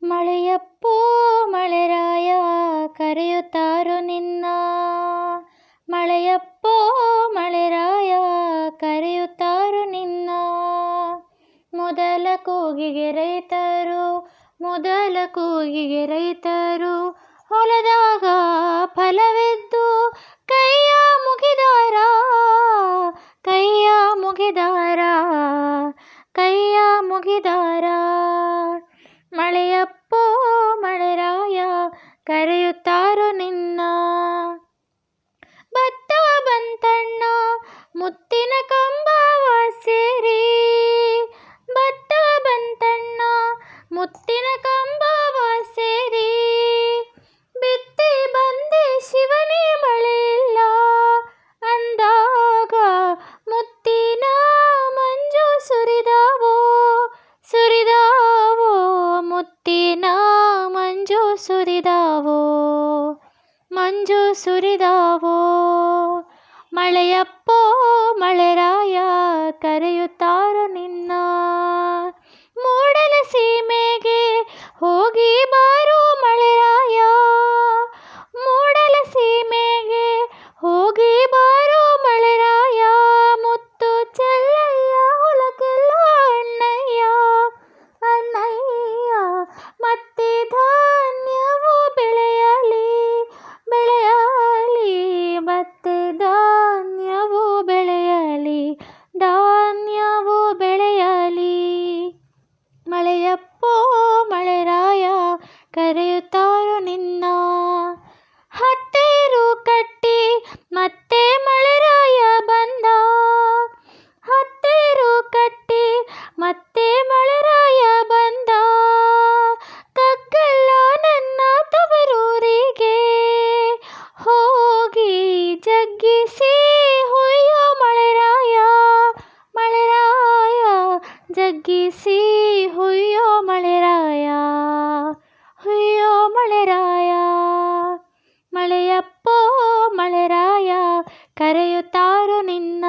ಮಳೆಯಪ್ಪೋ ಮಳೆರಾಯ ಕರೆಯುತ್ತಾರೋ ನಿನ್ನ. ಮಳೆಯಪ್ಪೋ ಮಳೆರಾಯ ಕರೆಯುತ್ತಾರೋ ನಿನ್ನ. ಮೊದಲ ಕೂಗಿಗೆ ರೈತರು ಹೊಲದಾಗ ಫಲವೆದ್ದು ಕೈಯ ಮುಗಿದಾರ. ಮಳೆಯಪ್ಪೋ ಮಳೆರಾಯ ಕರೆಯುತ್ತಾರೋ ನಿನ್ನ. ಭತ್ತ ಬಂತಣ್ಣ ಮುತ್ತಿನ ಕಂಬವ ಸೇರಿ, ಬಿತ್ತಿ ಬಂದೆ ಶಿವನೇ ಮಳೆಯಿಲ್ಲ ಅಂದಾಗ ಮುತ್ತಿನ ಮಂಜು ಸುರಿದಾವೋ, ಮುತ್ತಿನ ಮಂಜು ಸುರಿದಾವೋ. ಮಳೆಯಪ್ಪೋ ಮಳೆರಾಯ ಕರೆಯುತ್ತಾರೋ ನಿನ್ನ. ಮೂಡಲ ಸೀಮೆಗೆ ಹೋಗಿ ಬಾರೋ ಮಳೆರಾಯ, ಮುತ್ತು ಚೆಲ್ಲಯ್ಯ ಹೊಲಕ್ಕೆಲ್ಲ ಅಣ್ಣಯ್ಯ, ಮತ್ತೆ ಧಾನ್ಯವು ಬೆಳೆಯಲಿ, ಮತ್ತೆ ಧಾನ್ಯವು ಬೆಳೆಯಲಿ. ಮಳೆಯಪ್ಪೋ ಮಳೆರಾಯ ಕರೆಯುತ್ತಾರೋ ನಿನ್ನ. ಹತ್ತೇರು ಕಟ್ಟಿ ಮತ್ತೆ ಮಳೆರಾಯ ಬಂದ, ಕಗ್ಗಲ್ಲ ನನ್ನ ತವರೂರಿಗೆ ಹೋಗಿ ಜಗ್ಗಿಸಿ ಹೊಯ್ಯೋ ಮಳೆರಾಯ, ಜಗ್ಗಿಸಿ ಹೊಯ್ಯೋ ಮಳೆರಾಯ. ಮಳೆಯಪ್ಪೋ ಮಳೆರಾಯ ಕರೆಯುತ್ತಾರೋ ನಿನ್ನ.